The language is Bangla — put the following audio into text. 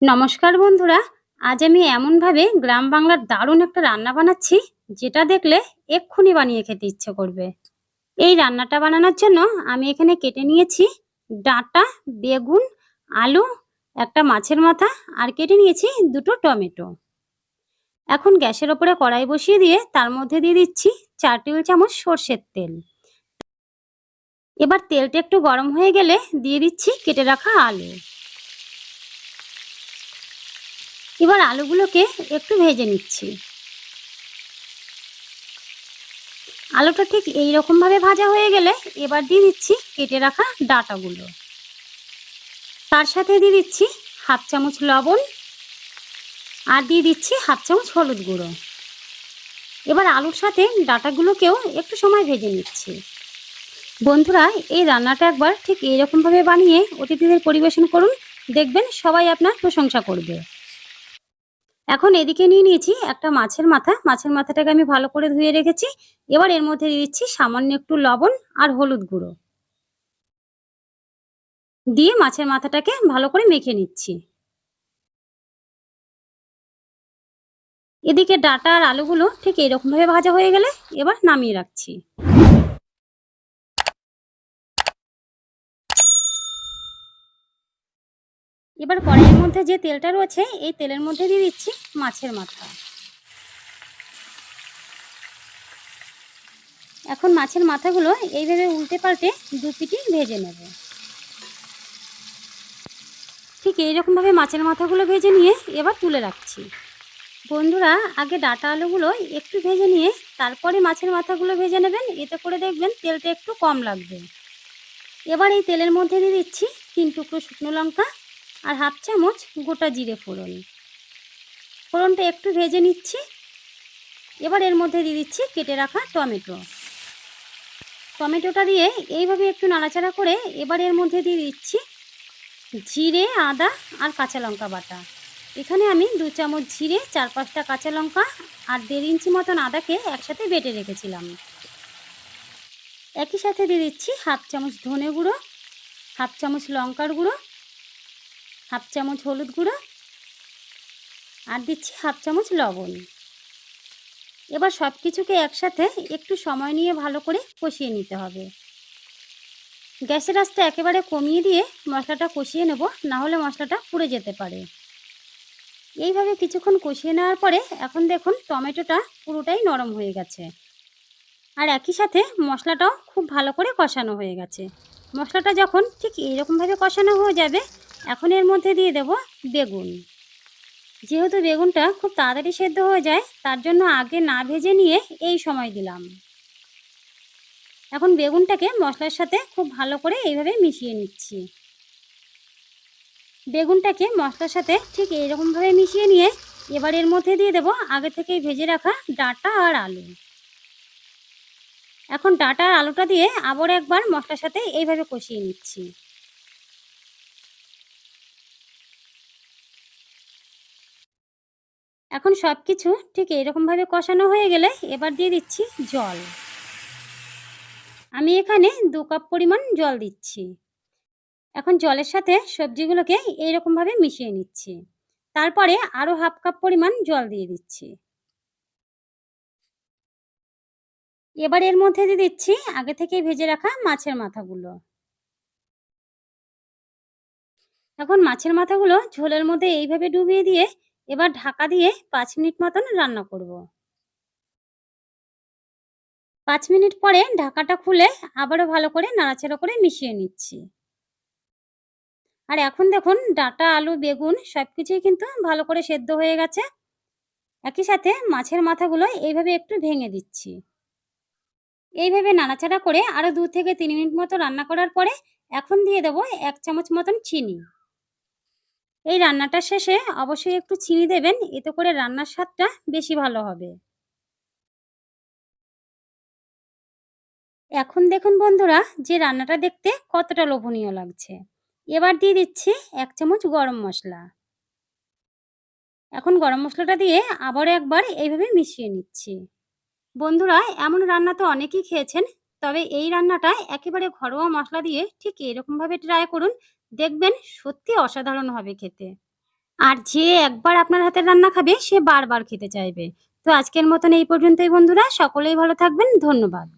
নমস্কার বন্ধুরা। আজ আমি এমনভাবে গ্রাম বাংলার দারুণ একটা রান্না বানাচ্ছি, যেটা দেখলে এক্ষুনি বানিয়ে খেতে ইচ্ছে করবে। এই রান্নাটা বানানোর জন্য আমি এখানে কেটে নিয়েছি ডাঁটা, বেগুন, আলু, একটা মাছের মাথা আর কেটে নিয়েছি দুটো টমেটো। এখন গ্যাসের ওপরে কড়াই বসিয়ে দিয়ে তার মধ্যে দিয়ে দিচ্ছি 4 টেবিল চামচ সর্ষের তেল। এবার তেলটা একটু গরম হয়ে গেলে দিয়ে দিচ্ছি কেটে রাখা আলু। এবার আলুগুলোকে একটু ভেজে নিচ্ছি। আলুটা ঠিক এইরকম ভাবে ভাজা হয়ে গেলে এবার দিয়ে দিচ্ছি কেটে রাখা ডাঁটাগুলো। তার সাথে দিয়ে দিচ্ছি হাফ চামচ লবণ আর দিয়ে দিচ্ছি হাফ চামচ হলুদ গুঁড়ো। এবার আলুর সাথে ডাঁটাগুলোকেও একটু সময় ভেজে নিচ্ছি। বন্ধুরা, এই রান্নাটা একবার ঠিক এইরকম ভাবে বানিয়ে অতিথিদের পরিবেশন করুন, দেখবেন সবাই আপনার প্রশংসা করবে। এখন এদিকে নিয়ে নিয়েছি একটা মাছের মাথা। মাছের মাথাটাকে আমি ভালো করে ধুয়ে রেখেছি। এবার এর মধ্যে দিয়ে দিচ্ছি সামান্য একটু লবণ আর হলুদ গুঁড়ো দিয়ে মাছের মাথাটাকে ভালো করে মেখে নিচ্ছি। এদিকে ডাঁটা আর আলুগুলো ঠিক এরকম ভাবে ভাজা হয়ে গেলে এবার নামিয়ে রাখছি। এবার কড়াইয়ের মধ্যে যে তেলটা রয়েছে এই তেলের মধ্যে দিয়ে দিচ্ছি মাছের মাথা। এখন মাছের মাথাগুলো এইভাবে উল্টে পাল্টে দু পিটি ভেজে নেব। ঠিক এইরকম ভাবে মাছের মাথাগুলো ভেজে নিয়ে এবার তুলে রাখছি। বন্ধুরা, আগে ডাঁটা আলুগুলো একটু ভেজে নিয়ে তারপরে মাছের মাথাগুলো ভেজে নেবেন, এতে করে দেখবেন তেলটা একটু কম লাগবে। এবার এই তেলের মধ্যে দিয়ে দিচ্ছি 3 টুকরো শুকনো লঙ্কা আর হাফ চামচ গোটা জিরে ফোড়ন। ফোড়নটা একটু ভেজে নিচ্ছি। এবার এর মধ্যে দিয়ে দিচ্ছি কেটে রাখা টমেটো। টমেটোটা দিয়ে এইভাবে একটু নাড়াচাড়া করে এবার এর মধ্যে দিয়ে দিচ্ছি জিরে, আদা আর কাঁচা লঙ্কা বাটা। এখানে আমি 2 চামচ জিরে, 4-5টা কাঁচা লঙ্কা আর 1.5 ইঞ্চি মতন আদাকে একসাথে বেটে রেখেছিলাম। একই সাথে দিয়ে দিচ্ছি হাফ চামচ ধনে গুঁড়ো, হাফ চামচ লঙ্কার গুঁড়ো, হাফ চামচ হলুদ গুঁড়ো আর দিচ্ছি হাফ চামচ লবণ। এবার সব কিছুকে একসাথে একটু সময় নিয়ে ভালো করে কষিয়ে নিতে হবে। গ্যাসের আঁচটা একেবারে কমিয়ে দিয়ে মশলাটা কষিয়ে নেব, না হলে মশলাটা পুড়ে যেতে পারে। এইভাবে কিছুক্ষণ কষিয়ে নেওয়ার পরে এখন দেখুন টমেটোটা পুরোটাই নরম হয়ে গেছে আর একই সাথে মশলাটাও খুব ভালো করে কষানো হয়ে গেছে। মশলাটা যখন ঠিক এইরকমভাবে কষানো হয়ে যাবে এখন এর মধ্যে দিয়ে দেব বেগুন। যেহেতু বেগুনটা খুব তাড়াতাড়ি সেদ্ধ হয়ে যায় তার জন্য আগে না ভেজে নিয়ে এই সময় দিলাম। এখন বেগুনটাকে মশলার সাথে খুব ভালো করে এইভাবে মিশিয়ে নিচ্ছি। বেগুনটাকে মশলার সাথে ঠিক এইরকমভাবে মিশিয়ে নিয়ে এবার এর মধ্যে দিয়ে দেব আগে থেকেই ভেজে রাখা ডাঁটা আর আলু। এখন ডাঁটা আর আলুটা দিয়ে আবার একবার মশলার সাথে এইভাবে কষিয়ে নিচ্ছি। এখন সব কিছু ঠিক এইরকমভাবে কষানো হয়ে গেলে এবার দিয়ে দিচ্ছি জল। আমি এখানে 2 কাপ পরিমাণ জল দিচ্ছি। এখন জলের সাথে সবজিগুলোকে এইরকমভাবে মিশিয়ে নিচ্ছি। তারপরে আরও হাফ কাপ পরিমাণ জল দিয়ে দিচ্ছি। এবার এর মধ্যে দিয়ে দিচ্ছি আগে থেকে ভেজে রাখা মাছের মাথাগুলো। এখন মাছের মাথাগুলো ঝোলের মধ্যে এইভাবে ডুবিয়ে দিয়ে এবার ঢাকা দিয়ে 5 মিনিট মতন রান্না করব। 5 মিনিট পরে ঢাকাটা খুলে আবারও ভালো করে নাড়াচাড়া করে মিশিয়ে নিচ্ছি। আর এখন দেখুন ডাঁটা, আলু, বেগুন সবকিছুই কিন্তু ভালো করে সেদ্ধ হয়ে গেছে। একই সাথে মাছের মাথাগুলো এইভাবে একটু ভেঙে দিচ্ছি। এইভাবে নাড়াচাড়া করে আরো 2 থেকে 3 মিনিট মতো রান্না করার পরে এখন দিয়ে দেব 1 চামচ মতন চিনি। এই রান্নাটার শেষে অবশ্যই একটু চিনি দেবেন, এতে করে রান্নার স্বাদটা বেশি ভালো হবে। এখন দেখুন বন্ধুরা যে রান্নাটা দেখতে কতটা লোভনীয় লাগছে। এবার দিয়ে দিচ্ছি 1 চামচ গরম মসলা। এখন গরম মসলাটা দিয়ে আবারও একবার এইভাবে মিশিয়ে নিচ্ছি। বন্ধুরা, এমন রান্না তো অনেকেই খেয়েছেন, তবে এই রান্নাটা একেবারে ঘরোয়া মশলা দিয়ে ঠিক এরকমভাবে ট্রাই করুন, দেখবেন সত্যি অসাধারণ হবে খেতে। আর যে একবার আপনার হাতের রান্না খাবে সে বারবার খেতে চাইবে। তো আজকের মতন এই পর্যন্তই বন্ধুরা। সকলেই ভালো থাকবেন। ধন্যবাদ।